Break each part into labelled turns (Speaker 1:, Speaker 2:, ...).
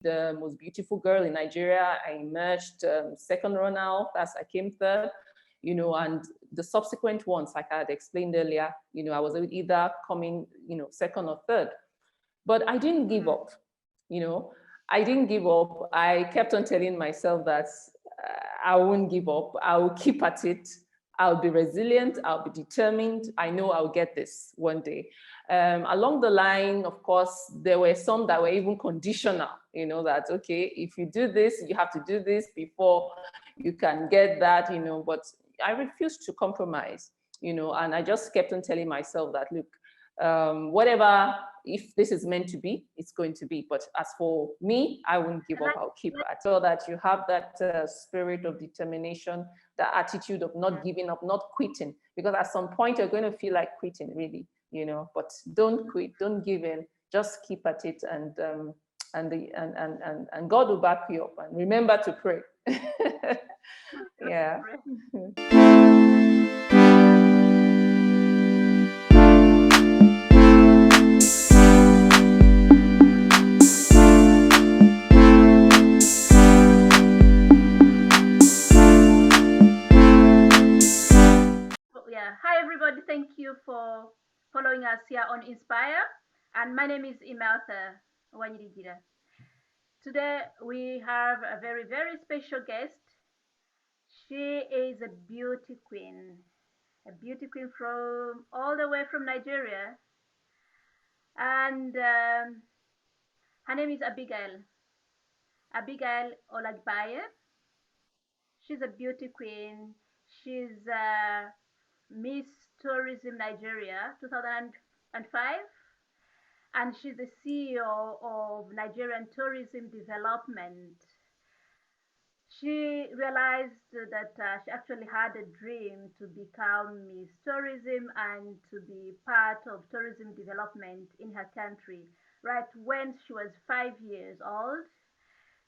Speaker 1: the most beautiful girl in Nigeria. I emerged second runner-up as I came third, and the subsequent ones, like I had explained earlier, I was either coming, second or third. But I didn't give up, I didn't give up. I kept on telling myself that I won't give up. I will keep at it. I'll be resilient. I'll be determined. I know I'll get this one day. Along the line, of course, there were some that were even conditional, that, okay, if you do this, you have to do this before you can get that, but I refused to compromise, and I just kept on telling myself that, look, whatever, if this is meant to be, it's going to be. But as for me, I won't give up. I'll keep at it. So that you have that spirit of determination, the attitude of not giving up, not quitting. Because at some point you're going to feel like quitting, really, But don't quit, don't give in. Just keep at it, and God will back you up. And remember to pray. Yeah.
Speaker 2: Hi everybody, thank you for following us here on Inspire, and my name is Emertha. Today we have a very, very special guest. She is a beauty queen from all the way from Nigeria, and her name is Abigail Olagbaye. She's a beauty queen. She's Miss Tourism Nigeria 2005, and she's the CEO of Nigerian Tourism Development. She realized that she actually had a dream to become Miss Tourism and to be part of tourism development in her country, right when she was 5 years old.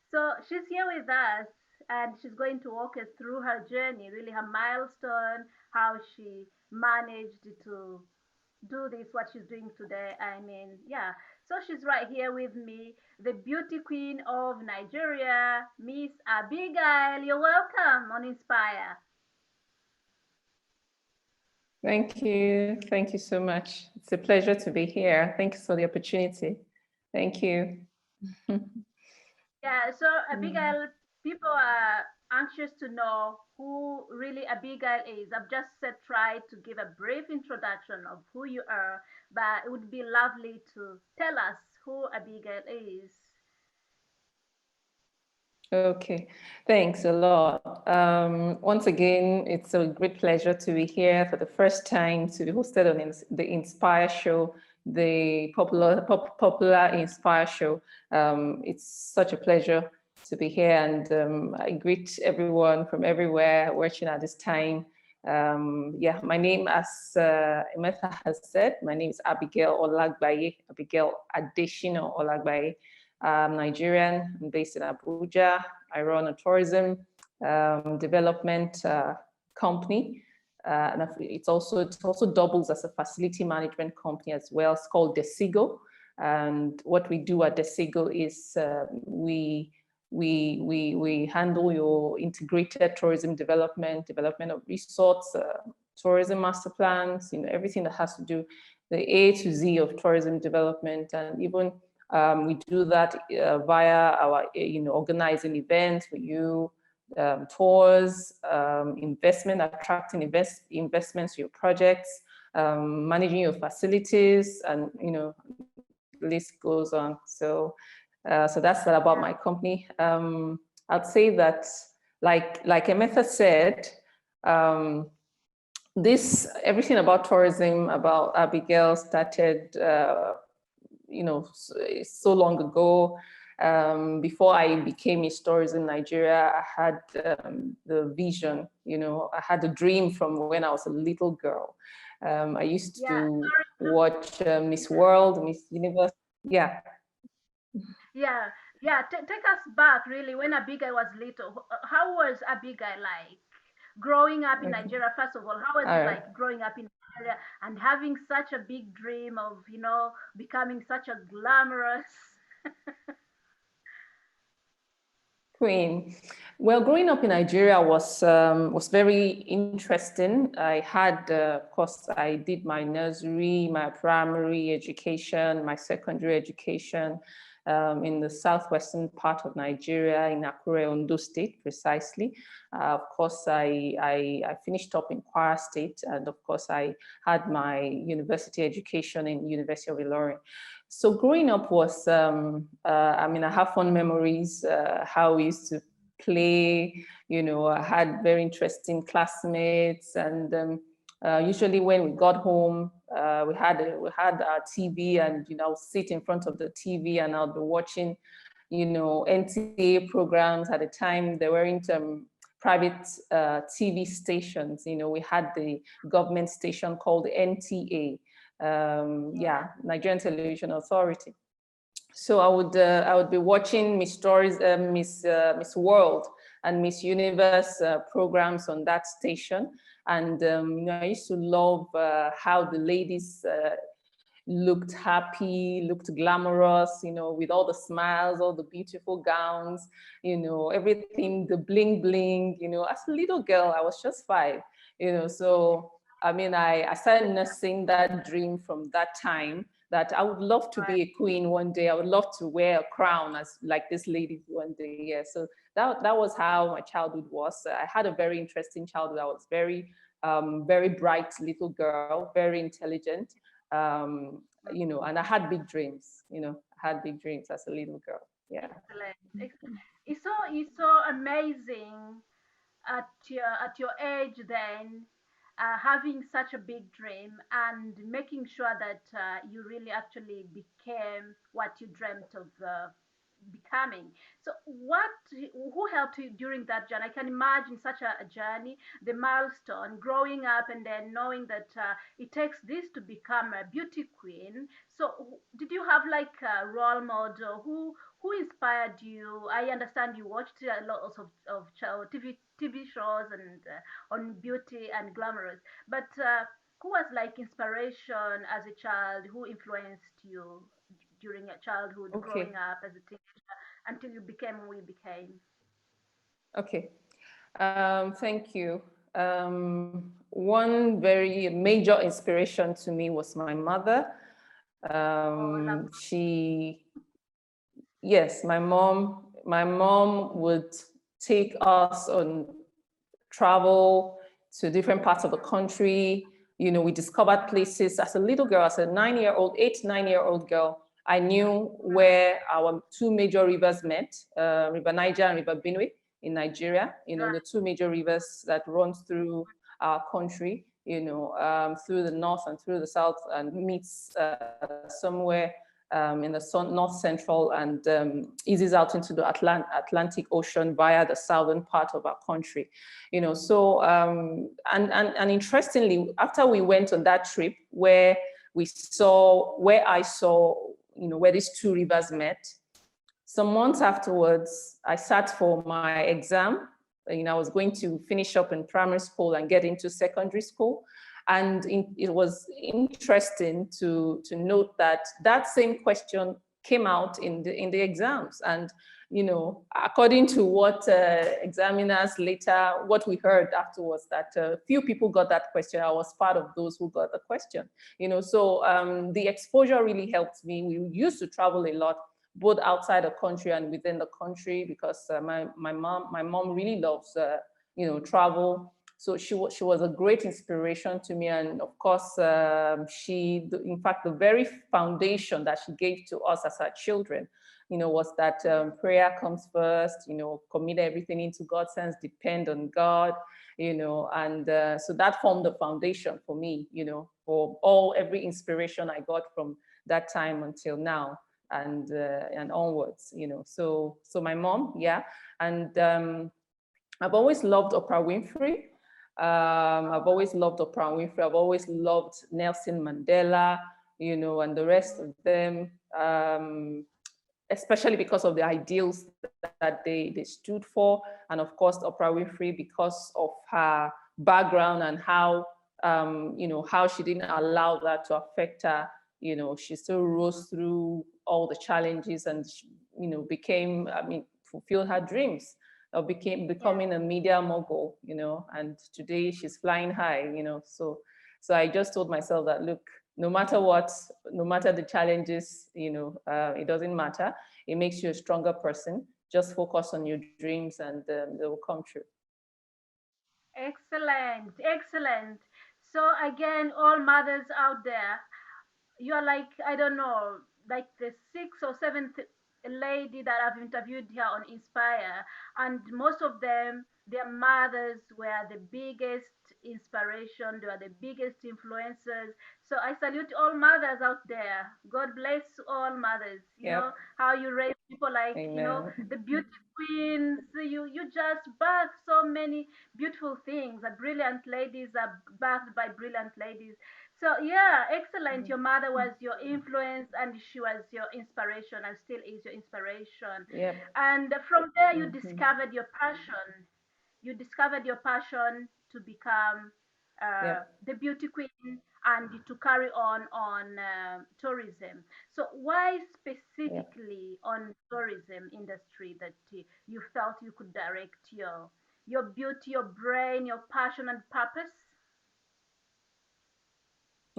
Speaker 2: So she's here with us, and she's going to walk us through her journey, really her milestone, how she managed to do this, what she's doing today. I mean, yeah. So she's right here with me, the beauty queen of Nigeria, Miss Abigail. You're welcome on Inspire.
Speaker 1: Thank you. Thank you so much. It's a pleasure to be here. Thank you for the opportunity. Thank you.
Speaker 2: Yeah, so Abigail, people are anxious to know who really Abigail is. I've just tried to give a brief introduction of who you are, but it would be lovely to tell us who Abigail is.
Speaker 1: Okay, thanks a lot. Once again, it's a great pleasure to be here for the first time to be hosted on the Inspire Show, the popular Inspire Show. It's such a pleasure to be here, and I greet everyone from everywhere watching at this time. Yeah, my name, as Emertha has said, my name is Abigail Olagbaye, Abigail Adeshino Olagbaye. I'm Nigerian. I'm based in Abuja. I run a tourism development company. And it also doubles as a facility management company as well. It's called Desigo. And what we do at Desigo is we handle your integrated tourism development of resorts, tourism master plans, everything that has to do the A to Z of tourism development, and even we do that via our, organizing events for you, tours, attracting investments to your projects, managing your facilities, and the list goes on. So that's that about my company. I'd say that, like Emertha said, everything about tourism, about Abigail started so long ago. Before I became Miss Tourism Nigeria, I had the vision, I had a dream from when I was a little girl. I used to watch Miss World, Miss Universe. Yeah.
Speaker 2: Take us back, really, when Abigail was little. How was Abigail like growing up in Nigeria? First of all, how was it like growing up in Nigeria and having such a big dream of becoming such a glamorous
Speaker 1: Queen. Well, growing up in Nigeria was very interesting. I had, of course, I did my nursery, my primary education, my secondary education in the southwestern part of Nigeria, in Akure, Ondo State, precisely. Of course, I finished up in Kwara State, and of course, I had my university education in University of Ilorin. So growing up was, I mean, I have fond memories, how we used to play, you know, I had very interesting classmates, and usually when we got home, we had our TV, and, you know, I'll sit in front of the TV and I'll be watching, you know, NTA programs. At the time, there weren't private TV stations. You know, we had the government station called NTA, yeah, Nigerian Television Authority. So I would be watching Miss Stories, Miss World and Miss Universe programs on that station, and you know, I used to love how the ladies looked happy, looked glamorous, you know, with all the smiles, all the beautiful gowns, you know, everything, the bling bling, you know. As a little girl, I was just 5, you know, so I mean, I started nursing that dream from that time, that I would love to be a queen one day. I would love to wear a crown as like this lady one day. Yeah, so that was how my childhood was. I had a very interesting childhood. I was very bright little girl, very intelligent, you know, and I had big dreams. You know, I had big dreams as a little girl. Yeah.
Speaker 2: Excellent. It's so amazing at your age then, having such a big dream and making sure that you really actually became what you dreamt of becoming. So who helped you during that journey? I can imagine such a journey, the milestone, growing up and then knowing that it takes this to become a beauty queen. So did you have like a role model who inspired you? I understand you watched a lot of TV shows and on beauty and glamorous, but who was like inspiration as a child? Who influenced you during your childhood, growing
Speaker 1: Okay.
Speaker 2: up as a teenager, until you became who you became?
Speaker 1: Okay. Thank you. One very major inspiration to me was my mother.
Speaker 2: Oh, love.
Speaker 1: She, yes, my mom would take us on travel to different parts of the country. You know, we discovered places as a little girl, as a 9-year-old, 9-year-old girl. I knew where our 2 major rivers met, River Niger and River Benue in Nigeria, you know, the 2 major rivers that runs through our country, you know, through the north and through the south, and meets somewhere in the north central, and eases out into the Atlantic Ocean via the southern part of our country. You know, so and interestingly, after we went on that trip where I saw, you know, where these 2 rivers met, some months afterwards, I sat for my exam. You know, I was going to finish up in primary school and get into secondary school. And it was interesting to note that that same question came out in the exams. And, you know, according to what examiners later, what we heard afterwards, that few people got that question. I was part of those who got the question, you know, so the exposure really helped me. We used to travel a lot, both outside the country and within the country, because my mom really loves you know, travel. So she was a great inspiration to me, and of course in fact, the very foundation that she gave to us as her children, you know, was that prayer comes first. You know, commit everything into God's hands, depend on God. You know, and so that formed the foundation for me. You know, for every inspiration I got from that time until now, and onwards, you know. So my mom, yeah, and I've always loved Oprah Winfrey. I've always loved Oprah Winfrey. I've always loved Nelson Mandela, you know, and the rest of them, especially because of the ideals that they stood for, and of course Oprah Winfrey because of her background and how you know, how she didn't allow that to affect her. You know, she still rose through all the challenges, and she, you know, became, I mean, fulfill her dreams of becoming a media mogul, you know, and today she's flying high, you know. So I just told myself that, look, no matter what, no matter the challenges, you know, it doesn't matter. It makes you a stronger person. Just focus on your dreams and they will come true.
Speaker 2: Excellent, excellent. So again, all mothers out there, you're like, I don't know, like the sixth or seventh lady that I've interviewed here on Inspire, and most of them, their mothers were the biggest inspiration, they were the biggest influencers. So I salute all mothers out there. God bless all mothers. You know
Speaker 1: Yep.
Speaker 2: how you raise people like,
Speaker 1: Amen.
Speaker 2: the beauty queens. You just birth so many beautiful things. The brilliant ladies are birthed by brilliant ladies. So yeah, excellent. Your mother was your influence and she was your inspiration and still is your inspiration.
Speaker 1: Yep.
Speaker 2: And from there you
Speaker 1: Mm-hmm.
Speaker 2: discovered your passion. You discovered your passion to become
Speaker 1: Yep.
Speaker 2: the beauty queen and to carry on tourism. So why
Speaker 1: Yep.
Speaker 2: specifically on tourism industry that you felt you could direct your beauty, your brain, your passion and purpose?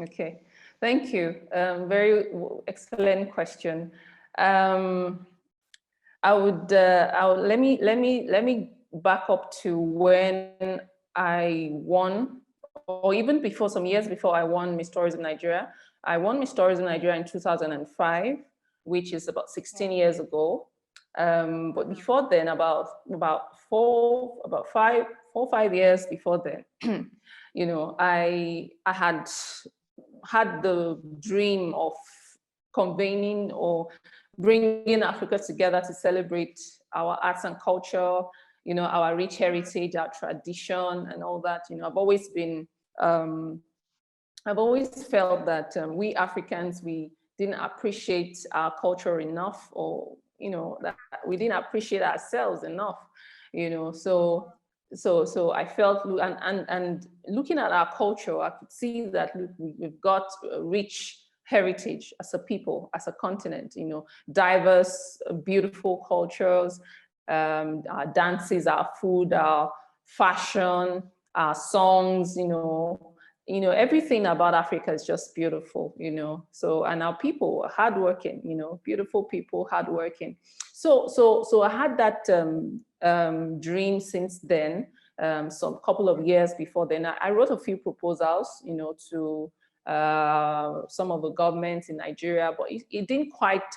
Speaker 1: Okay, thank you. Very excellent question. Um, let me back up to when I won, or even before, some years before I won Miss Tourism Nigeria. I won Miss Tourism Nigeria in 2005, which is about 16 years ago. But before then, about 5 years before then, you know, I had the dream of convening or bringing Africa together to celebrate our arts and culture, you know, our rich heritage, our tradition, and all that. You know, um, I've always felt that we Africans, we didn't appreciate our culture enough, or, you know, that we didn't appreciate ourselves enough, you know. So I felt, and looking at our culture, I could see that, look, we've got a rich heritage as a people, as a continent, you know, diverse, beautiful cultures, our dances, our food, our fashion, our songs, you know, everything about Africa is just beautiful, you know. So, and our people are hardworking, you know, beautiful people, hardworking. So I had that dream since then. Some couple of years before then, I wrote a few proposals, you know, to some of the governments in Nigeria, but it didn't quite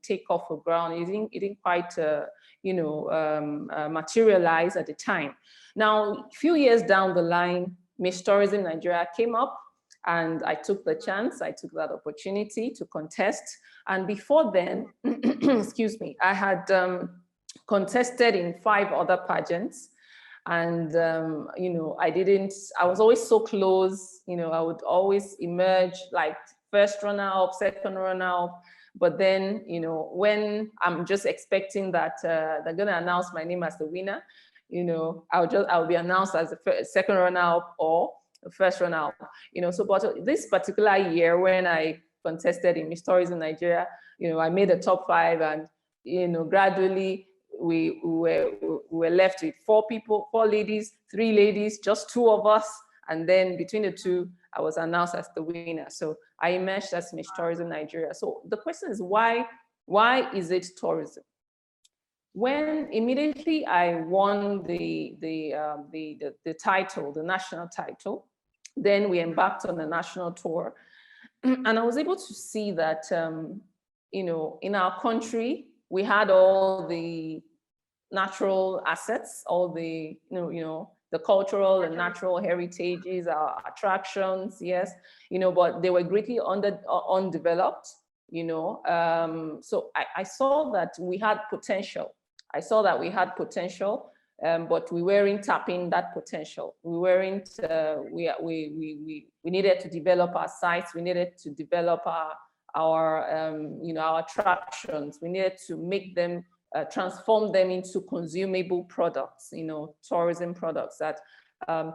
Speaker 1: take off the ground. It didn't quite, materialize at the time. Now, a few years down the line, Miss Tourism Nigeria came up, and I took the chance, I took that opportunity to contest. And before then, excuse me, I had contested in 5 other pageants. And, I was always so close, you know, I would always emerge like first runner up, second runner up. But then, you know, when I'm just expecting that they're going to announce my name as the winner, you know, I'll be announced as the second runner up or the first runner up, you know. So, but this particular year when I contested in Miss Tourism Nigeria, you know, I made the top 5, and, you know, gradually we were left with 4 people, 4 ladies, 3 ladies, just 2 of us. And then between the 2, I was announced as the winner. So I emerged as Miss Tourism Nigeria. So the question is, why is it tourism? When immediately I won the title, the national title, then we embarked on the national tour. And I was able to see that, you know, in our country, we had all the natural assets, all the, the cultural and natural heritages, our attractions, yes, you know, but they were greatly undeveloped, you know. So I saw that we had potential. I saw that we had potential, but we weren't tapping that potential. We weren't, we needed to develop our sites. We needed to develop our attractions. We needed to make them, transform them into consumable products, you know, tourism products that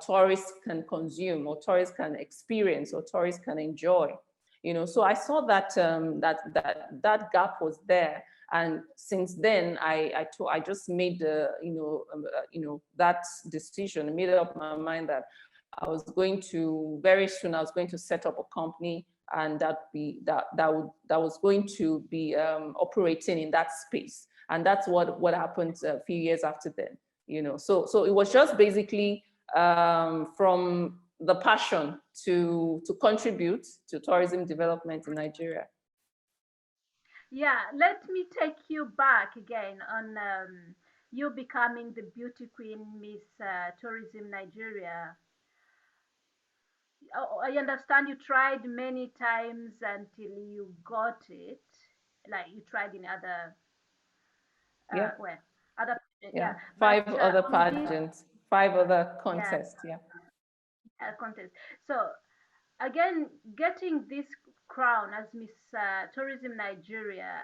Speaker 1: tourists can consume, or tourists can experience, or tourists can enjoy, you know. So I saw that that gap was there, And since then, I just made the, that decision, made up my mind that I was going to, very soon, I was going to set up a company, and that was going to be operating in that space. And that's what happened a few years after then, So it was just basically from the passion to contribute to tourism development in Nigeria.
Speaker 2: Yeah, let me take you back again on you becoming the beauty queen, Miss Tourism Nigeria. Oh, I understand you tried many times until you got it. Like you tried in other,
Speaker 1: Yeah.
Speaker 2: well, other,
Speaker 1: Yeah.
Speaker 2: yeah. But
Speaker 1: 5 other
Speaker 2: on this,
Speaker 1: pageants, 5 other
Speaker 2: yeah,
Speaker 1: contests. Yeah.
Speaker 2: contest. So again, getting this crown as Miss Tourism Nigeria,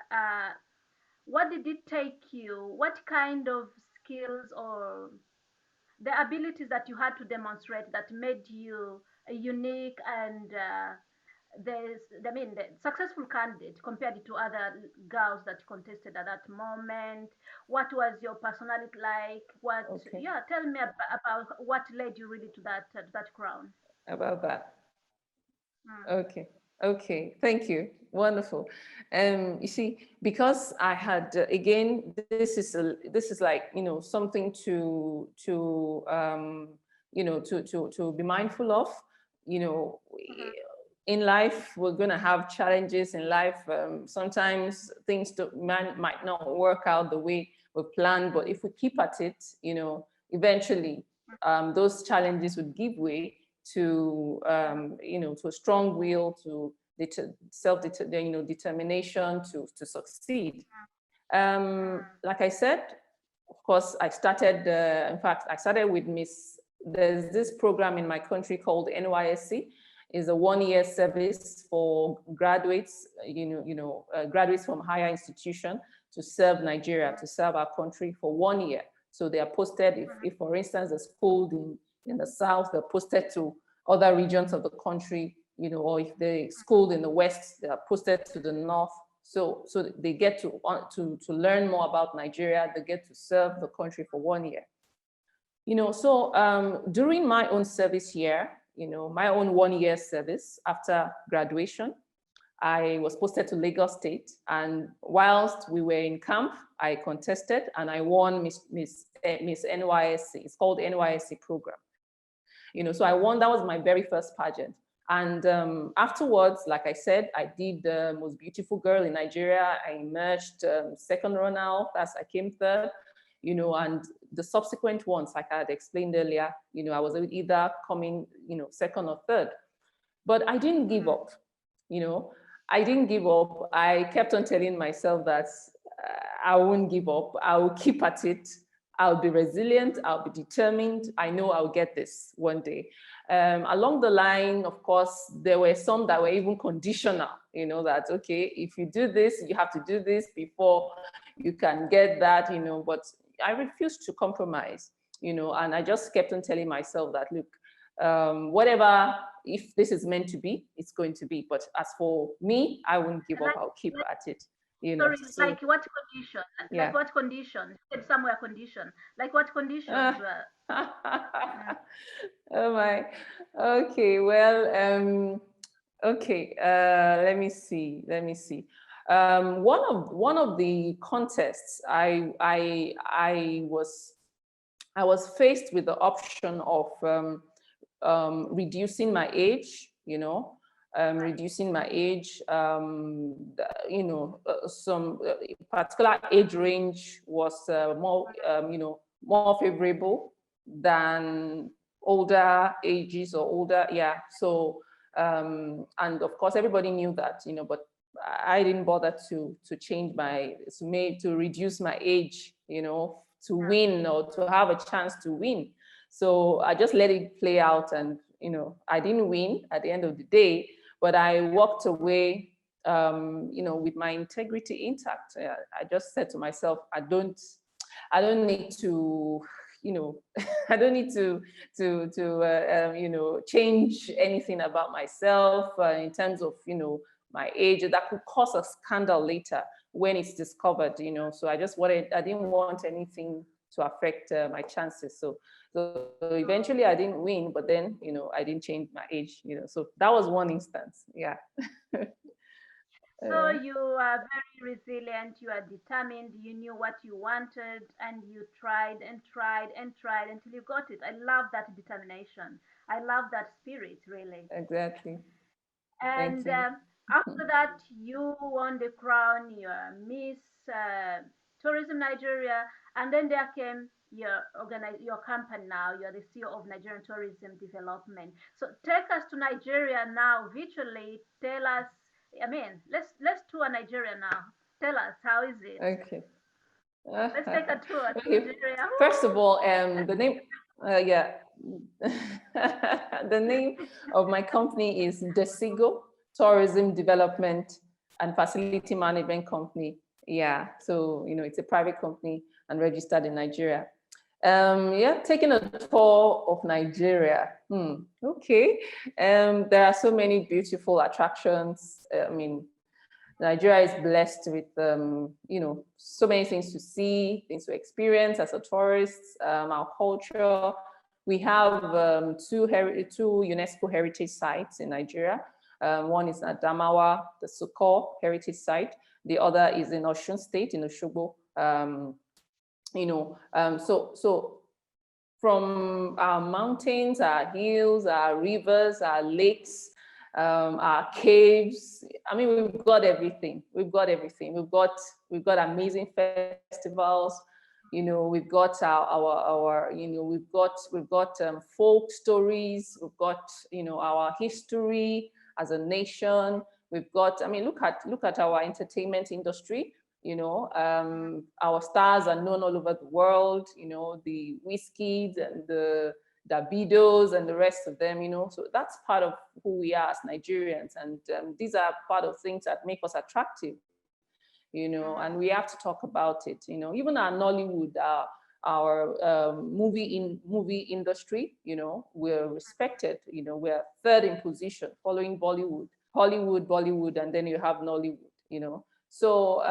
Speaker 2: what did it take you? What kind of skills or the abilities that you had to demonstrate that made you a unique and the successful candidate compared to other girls that contested at that moment? What was your personality like?
Speaker 1: Okay.
Speaker 2: Yeah, tell me about what led you really to that crown.
Speaker 1: About that.
Speaker 2: Mm.
Speaker 1: Okay. Okay. Thank you. Wonderful. You see, because I had again, this is like, something to be mindful of.
Speaker 2: Mm-hmm.
Speaker 1: In life, we're going to have challenges in life. Sometimes things might not work out the way we planned, but if we keep at it, eventually those challenges would give way to, to a strong will, to determination to succeed. Like I said, of course, I started, in fact, I started with there's this program in my country called NYSC. Is a 1-year service for graduates, graduates from higher institution to serve Nigeria, to serve our country for 1 year. So they are posted, if for instance, they're schooled in the South, they're posted to other regions of the country, or if they schooled in the West, they are posted to the North. So they get to learn more about Nigeria. They get to serve the country for 1 year. So during my own service year, my own 1-year service after graduation, I was posted to Lagos State. And whilst we were in camp, I contested and I won Miss NYSC. It's called the NYSC program. So I won, that was my very first pageant. And afterwards, like I said, I did the most beautiful girl in Nigeria. I emerged second runner, that's I came third, and the subsequent ones, like I had explained earlier, I was either coming, second or third. But I didn't give up, I didn't give up. I kept on telling myself that I won't give up. I will keep at it. I'll be resilient. I'll be determined. I know I'll get this one day. Along the line, of course, there were some that were even conditional, that, okay, if you do this, you have to do this before you can get that, but I refused to compromise, and I just kept on telling myself that, look, whatever, if this is meant to be, it's going to be. But as for me, I won't give up. I'll keep at it.
Speaker 2: Sorry,
Speaker 1: So,
Speaker 2: like what condition?
Speaker 1: yeah.
Speaker 2: Like what condition? Said somewhere condition. Like what conditions were?
Speaker 1: Oh my. Okay. Well. Okay. Let me see. One of the contests, I was faced with the option of reducing my age. Reducing my age. Some particular age range was more favorable than older ages or older, yeah. So and of course everybody knew that, but I didn't bother to change to reduce my age, to win or to have a chance to win. So I just let it play out, and I didn't win at the end of the day, but I walked away with my integrity intact. I just said to myself, I don't need to, I don't need to change anything about myself in terms of, my age that could cause a scandal later. when it's discovered, So I didn't want anything to affect my chances. So eventually I didn't win, but then, I didn't change my age, So that was one instance. Yeah.
Speaker 2: So you are very resilient, you are determined, you knew what you wanted, and you tried and tried and tried until you got it. I love that determination. I love that spirit, really.
Speaker 1: Exactly. Thank
Speaker 2: And
Speaker 1: you.
Speaker 2: after that, you won the crown, your Miss Tourism Nigeria, and then there came your company now. You're the CEO of Nigerian Tourism Development. So take us to Nigeria now, virtually. Tell us. I mean, let's tour Nigeria now. Tell us, how is it?
Speaker 1: Okay.
Speaker 2: Let's take a tour to
Speaker 1: Okay.
Speaker 2: Nigeria.
Speaker 1: First of all, the name, yeah, the name of my company is Desigo Tourism Development and Facility Management Company. Yeah, so it's a private company and registered in Nigeria. Yeah, taking a tour of Nigeria. Okay. There are so many beautiful attractions. Nigeria is blessed with, so many things to see, things to experience as a tourist, our culture. We have two UNESCO heritage sites in Nigeria. One is Adamawa, the Sukor Heritage Site. The other is in Osun State, in Osogbo. So from our mountains, our hills, our rivers, our lakes, our caves. I mean, we've got everything. We've got everything. We've got amazing festivals. We've got our we've got folk stories. We've got our history as a nation. We've got. I mean, look at our entertainment industry. Our stars are known all over the world. The Wizkids and the Davidos and the rest of them. So that's part of who we are as Nigerians, and these are part of things that make us attractive. And we have to talk about it. Even our Nollywood, our movie industry. We're respected. We're third in position, following Bollywood, Hollywood, Bollywood, and then you have Nollywood. So,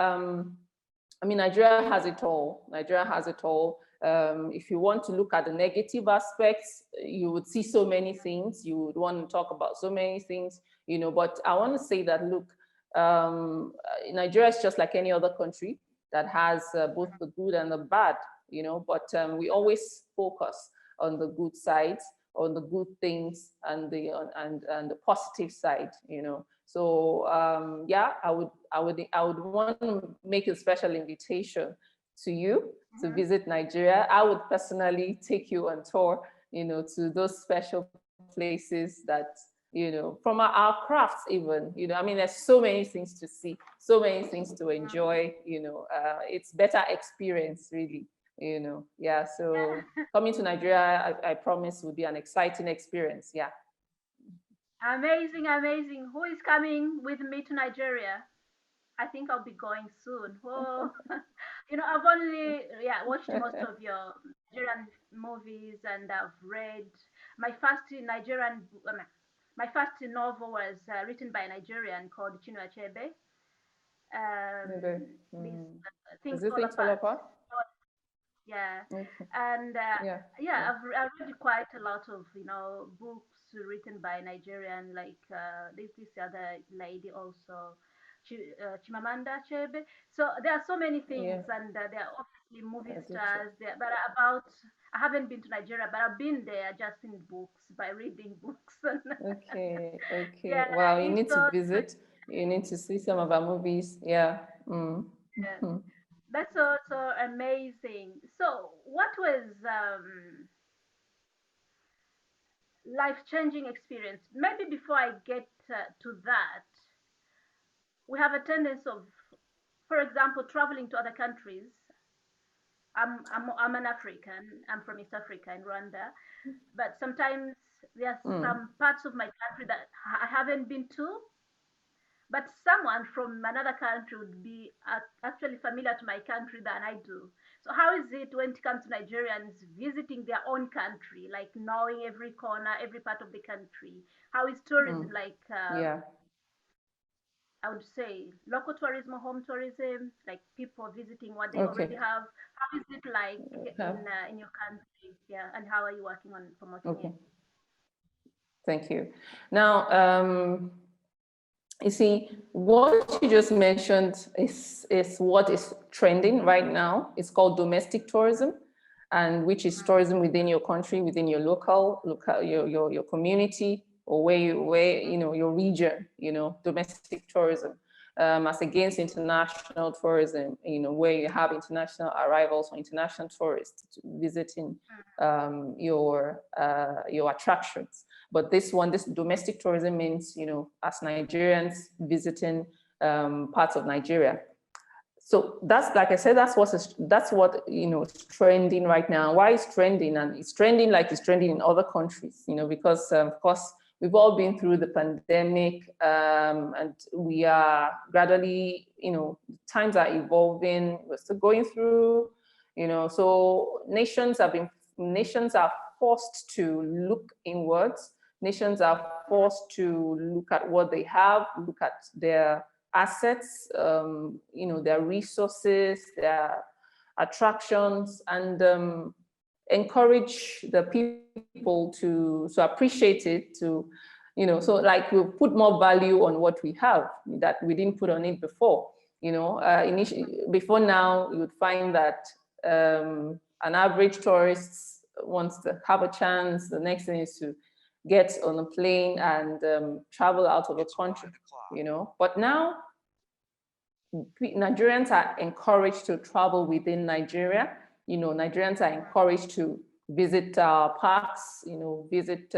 Speaker 1: Nigeria has it all. Nigeria has it all. If you want to look at the negative aspects, you would see so many things. You would want to talk about so many things, but I want to say that, look, Nigeria is just like any other country that has both the good and the bad, but we always focus on the good sides, on the good things, and the positive side. So yeah, I would want to make a special invitation to you to visit Nigeria. I would personally take you on tour, to those special places that, from our crafts even, there's so many things to see, so many things to enjoy, it's better experience really, yeah. So coming to Nigeria, I promise will be an exciting experience. Yeah.
Speaker 2: Amazing, amazing. Who is coming with me to Nigeria? I think I'll be going soon. Oh, I've only watched most of your Nigerian movies, and I've read my first Nigerian. My first novel was written by a Nigerian called Chinua Achebe.
Speaker 1: Okay.
Speaker 2: This
Speaker 1: Is
Speaker 2: Things
Speaker 1: it
Speaker 2: Fall
Speaker 1: Things Fall
Speaker 2: Apart.
Speaker 1: Apart?
Speaker 2: Yeah,
Speaker 1: Okay.
Speaker 2: and
Speaker 1: Yeah.
Speaker 2: yeah, I've read quite a lot of books written by Nigerian, like there's this other lady also, Chimamanda Chebe. So there are so many things,
Speaker 1: Yeah.
Speaker 2: and there are obviously movie
Speaker 1: I did too.
Speaker 2: stars there. But about I haven't been to Nigeria, but I've been there just in books by reading books.
Speaker 1: Okay.
Speaker 2: Yeah,
Speaker 1: Okay. Wow. You need to
Speaker 2: so
Speaker 1: visit. You need to see some of our movies. Yeah. Mm.
Speaker 2: yeah, that's also amazing. So what was life-changing experience? Maybe before I get to that, we have a tendency of, for example, traveling to other countries. I'm an African. I'm from East Africa in Rwanda, but sometimes there are
Speaker 1: Mm.
Speaker 2: some parts of my country that I haven't been to, but someone from another country would be actually familiar to my country than I do. So how is it when it comes to Nigerians visiting their own country, like knowing every corner, every part of the country? How is tourism
Speaker 1: Mm.
Speaker 2: like?
Speaker 1: Yeah.
Speaker 2: I would say local tourism or home tourism, like people visiting what they already
Speaker 1: Okay.
Speaker 2: have. How is it like
Speaker 1: Okay.
Speaker 2: in your country? Yeah, and how are you working on promoting it?
Speaker 1: Okay. Thank you. Now, you see, what you just mentioned is what is trending right now. It's called domestic tourism, and which is tourism within your country, within your local your community, or where your region, domestic tourism, as against international tourism, where you have international arrivals or international tourists visiting your attractions. But this domestic tourism means, as Nigerians visiting parts of Nigeria. So that's, like I said, that's what is trending right now. Why it's trending? And it's trending like it's trending in other countries, because of course we've all been through the pandemic, and we are gradually, times are evolving. We're still going through, so nations are forced to look inwards. Nations are forced to look at what they have, look at their assets, their resources, their attractions, and encourage the people to appreciate it, so like we put more value on what we have that we didn't put on it before. Before now, you would find that an average tourist wants to have a chance. The next thing is to get on a plane and travel out of the country, But now Nigerians are encouraged to travel within Nigeria. Nigerians are encouraged to visit parks, visit,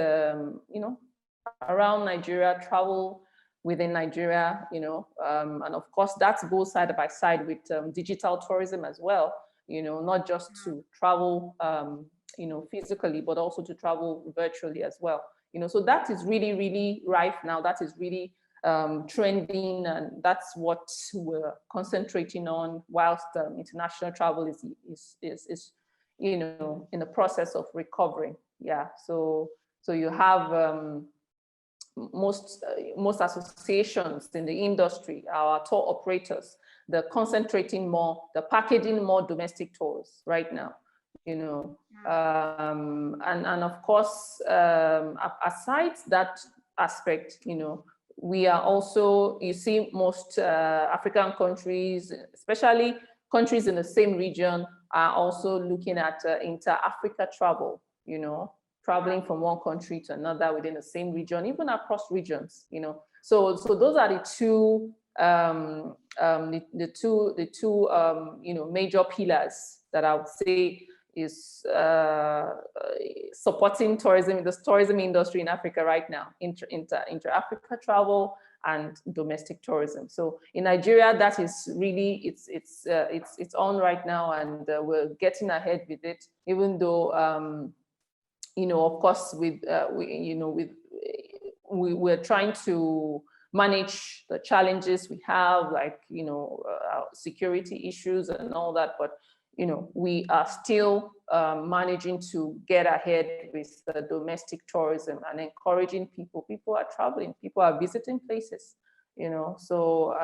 Speaker 1: around Nigeria, travel within Nigeria, and of course that goes side by side with digital tourism as well, not just to travel, physically, but also to travel virtually as well. So that is really, really rife now. That is really trending, and that's what we're concentrating on, whilst international travel is in the process of recovering. Yeah, so you have most associations in the industry, our tour operators, they're concentrating more, they're packaging more domestic tours right now, and of course, aside that aspect, we are also, you see, most African countries, especially countries in the same region, are also looking at inter-Africa travel, traveling from one country to another within the same region, even across regions, So those are the two, major pillars that I would say is supporting tourism, the tourism industry in Africa right now, inter-Africa travel and domestic tourism. So in Nigeria, that is really, it's on right now, and we're getting ahead with it, even though, of course, we're trying to manage the challenges we have, like, security issues and all that, but we are still managing to get ahead with the domestic tourism and encouraging people. People are traveling, people are visiting places, So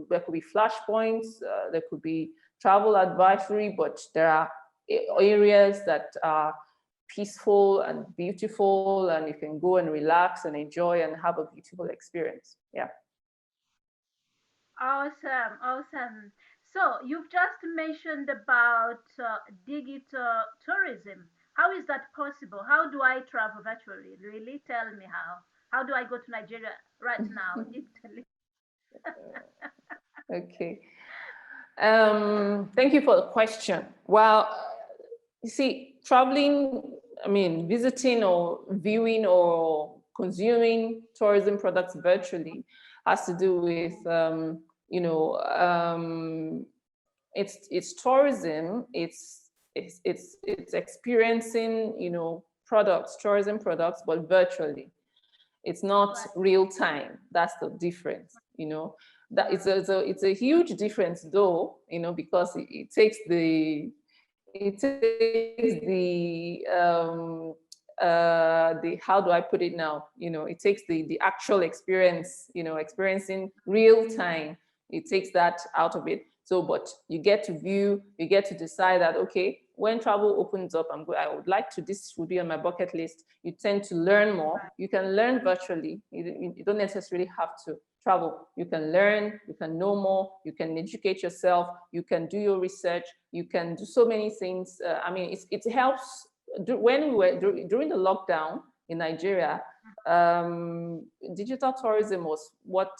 Speaker 1: there could be flashpoints, there could be travel advisory, but there are areas that are peaceful and beautiful, and you can go and relax and enjoy and have a beautiful experience. Yeah.
Speaker 2: Awesome, awesome. So you've just mentioned about digital tourism. How is that possible? How do I travel virtually? Really, tell me how. How do I go to Nigeria right now digitally?
Speaker 1: Okay. Thank you for the question. Well, you see, traveling, visiting or viewing or consuming tourism products virtually has to do with, it's tourism, it's experiencing, tourism products, but virtually. It's not real time. That's the difference, That it's a huge difference, though, because it takes the how do I put it now? It takes the actual experience, experiencing real time. It takes that out of it. So, but you get to view, you get to decide that, okay, when travel opens up, I would like to, this would be on my bucket list. You tend to learn more. You can learn virtually. You don't necessarily have to travel. You can learn, you can know more, you can educate yourself, you can do your research, you can do so many things. I mean, it helps. When we were during the lockdown in Nigeria, digital tourism was what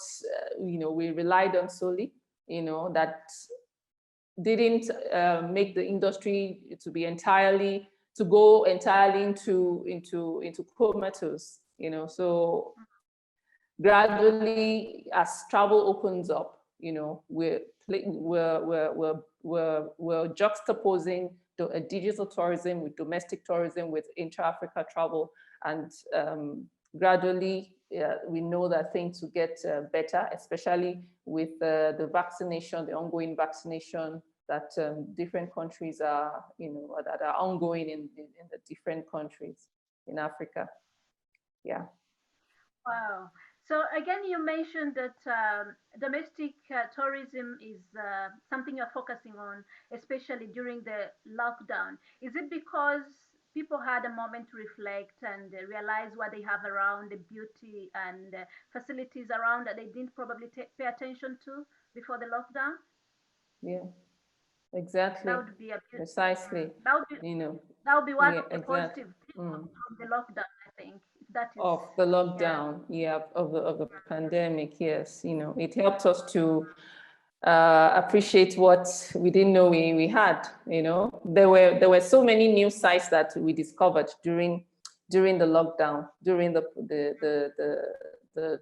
Speaker 1: we relied on solely. That didn't make the industry to go entirely into comatose. So gradually, as travel opens up, we're juxtaposing digital tourism with domestic tourism, with intra-Africa travel, and gradually we know that things will get better, especially with the vaccination, the ongoing vaccination that different countries are, that are ongoing in the different countries in Africa. Yeah.
Speaker 2: Wow. So again, you mentioned that domestic tourism is something you're focusing on, especially during the lockdown. Is it because people had a moment to reflect and realize what they have around, the beauty and facilities around that they didn't probably pay attention to before the lockdown?
Speaker 1: Yeah, exactly.
Speaker 2: That would be a
Speaker 1: Precisely.
Speaker 2: that would be that would be one
Speaker 1: Yeah,
Speaker 2: of the
Speaker 1: exactly.
Speaker 2: positive things from the lockdown, I think. That is,
Speaker 1: Of the
Speaker 2: yeah.
Speaker 1: lockdown, yeah, of the pandemic, yes. It helped us to appreciate what we didn't know we had. There were so many new sites that we discovered during the lockdown, during the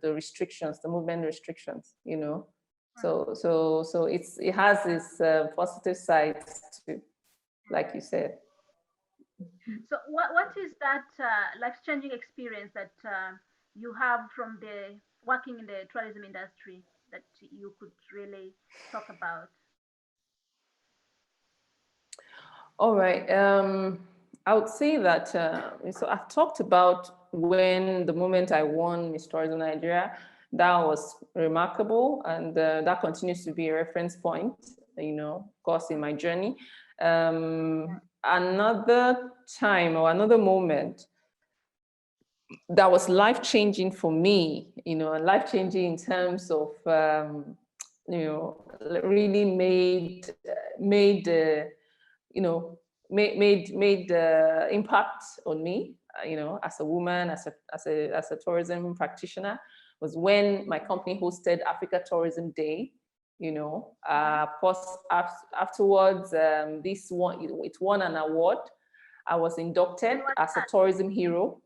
Speaker 1: restrictions, the movement restrictions. So it has its positive sides too, like you said.
Speaker 2: So what is that life-changing experience that you have from the working in the tourism industry that you could really talk about?
Speaker 1: All right. I would say that, so I've talked about the moment I won Miss Tourism Nigeria. That was remarkable, and that continues to be a reference point, of course, in my journey. Another time or another moment that was life-changing for me, life-changing in terms of, really made impact on me, as a woman, as a tourism practitioner, was when my company hosted Africa Tourism Day. Of course, afterwards, it won an award. I was inducted as a tourism hero.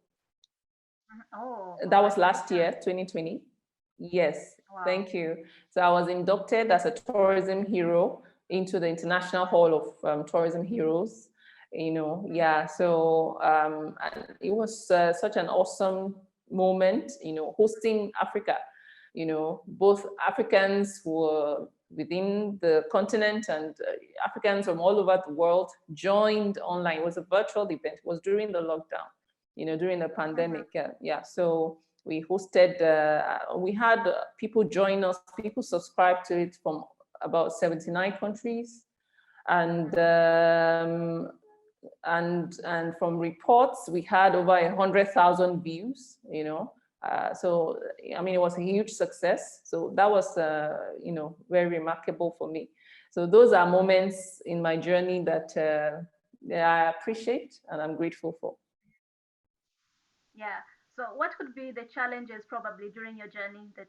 Speaker 2: Oh,
Speaker 1: That was last year, 2020. Yes,
Speaker 2: wow.
Speaker 1: thank you. So I was inducted as a tourism hero into the International Hall of Tourism Heroes. Yeah. So and it was such an awesome moment. Hosting Africa. Both Africans who were within the continent and Africans from all over the world joined online. It was a virtual event. It was during the lockdown. During the pandemic. Yeah. So we hosted, we had people join us, people subscribed to it from about 79 countries. And from reports, we had over 100,000 views, so, I mean, it was a huge success. So that was, very remarkable for me. So those are moments in my journey that I appreciate and I'm grateful for.
Speaker 2: Yeah. So what could be the challenges probably during your journey that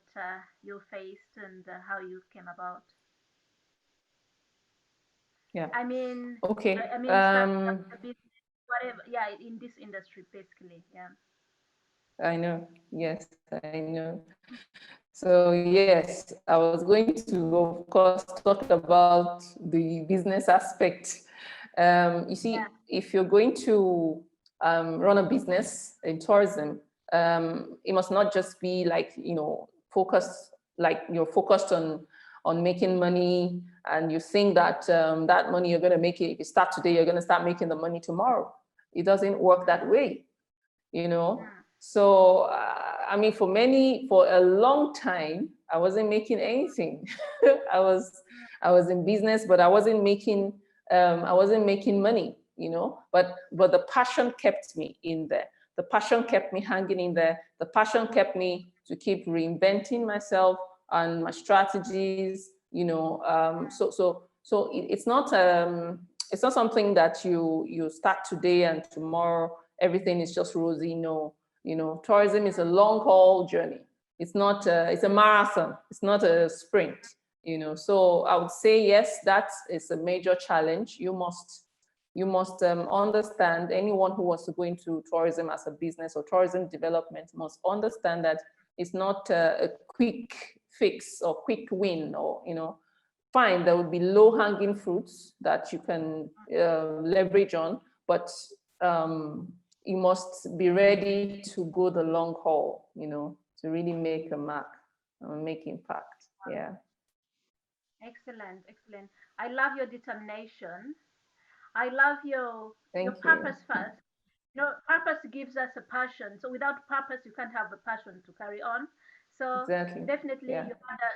Speaker 2: you faced and how you came about?
Speaker 1: Yeah.
Speaker 2: I mean,
Speaker 1: Okay.
Speaker 2: starting up a business, whatever. Yeah, in this industry, basically. Yeah.
Speaker 1: I know. Yes, I know. So yes, I was going to, of course, talk about the business aspect. You see, if you're going to run a business in tourism, it must not just be like, focused, like you're focused on making money, and you think that that money you're going to make it, if you start today, you're going to start making the money tomorrow. It doesn't work that way. you know. So, I mean, for a long time, I wasn't making anything. I was in business, but I wasn't making money, you know. But the passion kept me in there. The passion kept me hanging in there. The passion kept me to keep reinventing myself and my strategies, you know. So it's not something that you start today and tomorrow everything is just rosy. No, you know, tourism is a long haul journey. It's not it's a marathon. It's not a sprint, you know. So I would say yes, that is a major challenge. You must understand, anyone who wants to go into tourism as a business or tourism development must understand that it's not a quick fix or quick win, or, you know, fine, there will be low hanging fruits that you can leverage on, but you must be ready to go the long haul, you know, to really make a mark, make impact. Yeah.
Speaker 2: Excellent, excellent. I love your determination. I love your
Speaker 1: Thank you.
Speaker 2: purpose first. You know, purpose gives us a passion. So without purpose, you can't have a passion to carry on. So
Speaker 1: Exactly.
Speaker 2: definitely,
Speaker 1: Yeah.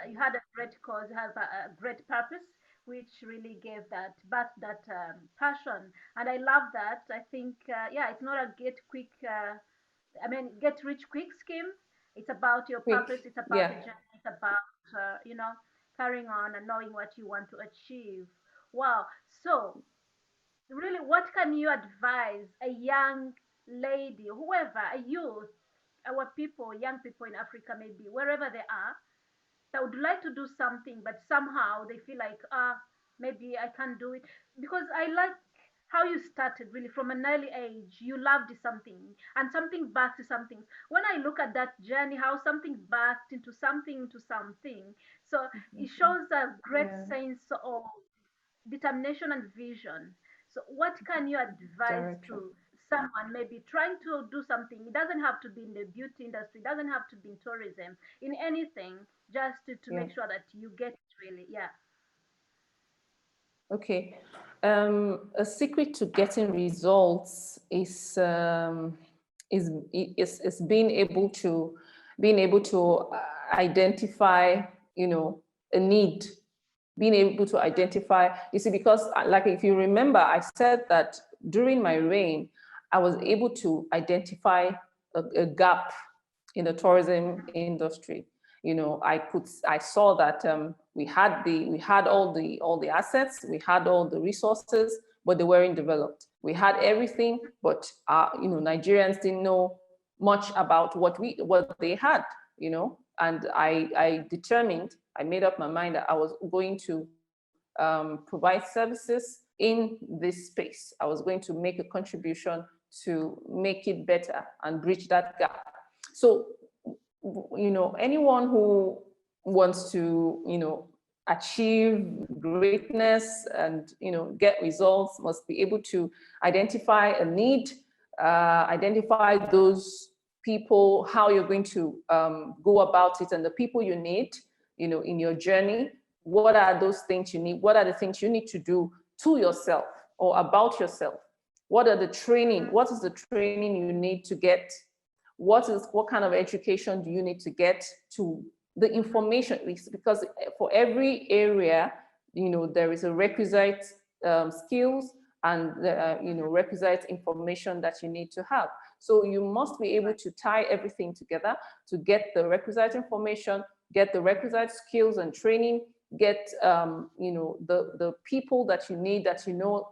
Speaker 2: you had a great cause, you have a great purpose, which really gave that passion. And I love that. I think, yeah, it's not a get rich quick scheme. It's about your purpose.
Speaker 1: Quick.
Speaker 2: It's about a
Speaker 1: Yeah.
Speaker 2: journey. It's about carrying on and knowing what you want to achieve. Wow. So really, what can you advise a young lady, whoever, a youth, our people, young people in Africa, maybe wherever they are, that would like to do something, but somehow they feel like, maybe I can't do it? Because I like how you started really from an early age. You loved something, and something back to something. When I look at that journey, how something backed into something, so it shows a great
Speaker 1: Yeah.
Speaker 2: sense of determination and vision. So, what can you advise
Speaker 1: Direction.
Speaker 2: to someone maybe trying to do something? It doesn't have to be in the beauty industry, it doesn't have to be in tourism, in anything, just to
Speaker 1: Yeah.
Speaker 2: make sure that you get it really. Yeah.
Speaker 1: Okay. A secret to getting results is being able to identify, you know, a need, being able to identify. You see, because like if you remember, I said that during my reign, I was able to identify a gap in the tourism industry. You know, I saw that we had all the assets, we had all the resources, but they weren't developed. We had everything, but you know, Nigerians didn't know much about what they had, you know. And I determined, I made up my mind that I was going to provide services in this space. I was going to make a contribution to make it better and bridge that gap. So, you know, anyone who wants to, you know, achieve greatness and, you know, get results must be able to identify a need, identify those people, how you're going to go about it, and the people you need, you know, in your journey. What are those things you need? What are the things you need to do to yourself or about yourself? What are the training? What is the training you need to get? What kind of education do you need to get to the information? Because for every area, you know, there is a requisite skills and you know, requisite information that you need to have. So you must be able to tie everything together to get the requisite information, get the requisite skills and training, get you know, the people that you need, that you know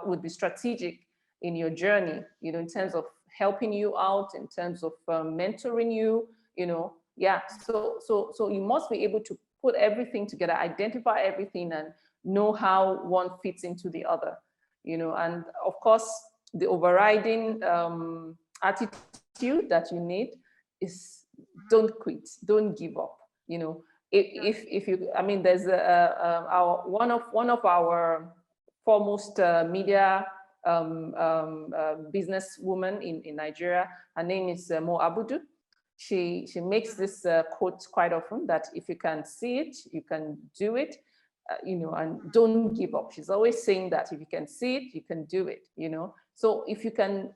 Speaker 1: would be strategic in your journey, you know, in terms of helping you out, in terms of mentoring you, you know. Yeah. So you must be able to put everything together, identify everything, and know how one fits into the other, you know. And of course, the overriding attitude that you need is don't quit, don't give up, you know. If you, I mean, there's our one of our foremost media businesswoman in Nigeria. Her name is Mo Abudu. She makes this quote quite often, that if you can see it, you can do it, you know, and don't give up. She's always saying that if you can see it, you can do it, you know. So if you can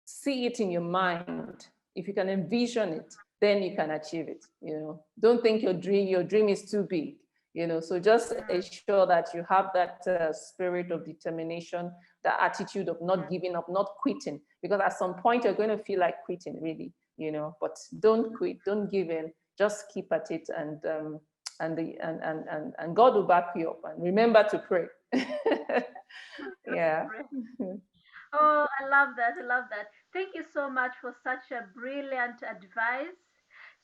Speaker 1: see it in your mind, if you can envision it, then you can achieve it. Don't think your dream is too big. So just ensure that you have that spirit of determination, the attitude of not giving up, not quitting, because at some point you're going to feel like quitting, really. But don't quit, don't give in, just keep at it, and God will back you up. And remember to pray. Yeah.
Speaker 2: Oh, I love that. I love that. Thank you so much for such a brilliant advice.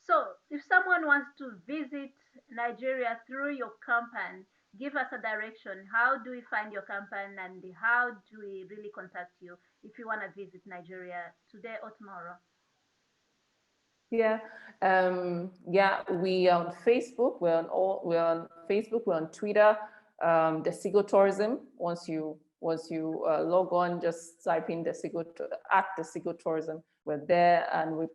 Speaker 2: So, if someone wants to visit Nigeria through your company, give us a direction. How do we find your company, and how do we really contact you if you want to visit Nigeria today or tomorrow?
Speaker 1: Yeah, we are on Facebook. We're on Facebook. We're on Twitter. The Sigo Tourism. Once you log on, just type in the Sigo Tourism. We're there, and we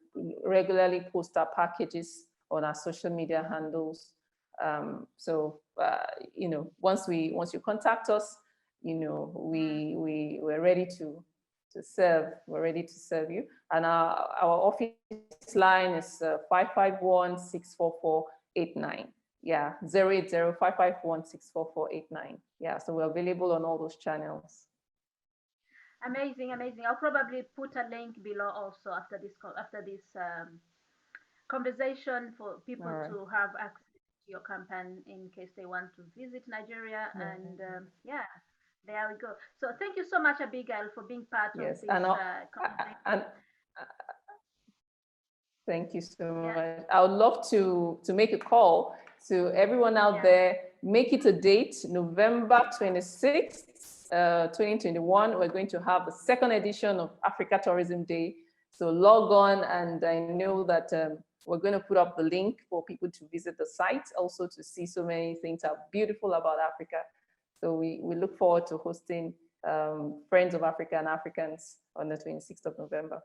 Speaker 1: regularly post our packages on our social media handles. Once you contact us, we're ready to serve. We're ready to serve you. And our office line is 551-644-89. Yeah, 080-551-644-89. Yeah, so we're available on all those channels.
Speaker 2: Amazing, amazing. I'll probably put a link below also after this conversation for people to have access to your campaign in case they want to visit Nigeria. And yeah, there we go. So thank you so much, Abigail, for being part of this conversation.
Speaker 1: Thank you so much. I would love to make a call to everyone out there. Make it a date, November 26th, 2021. We're going to have the second edition of Africa Tourism Day. So log on, and I know that we're going to put up the link for people to visit the site, also to see so many things that are beautiful about Africa. So we look forward to hosting Friends of Africa and Africans on the 26th of November.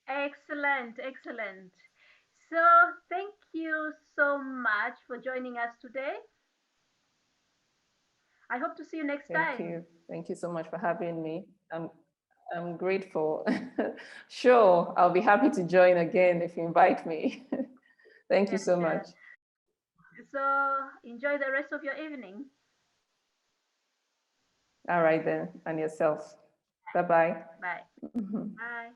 Speaker 2: Excellent, excellent. So thank you so much for joining us today. I hope to see you next time.
Speaker 1: Thank you. Thank you so much for having me. I'm grateful. Sure, I'll be happy to join again if you invite me. Thank you so much.
Speaker 2: So enjoy the rest of your evening.
Speaker 1: All right then, and yourself. Bye-bye.
Speaker 2: Bye. Bye.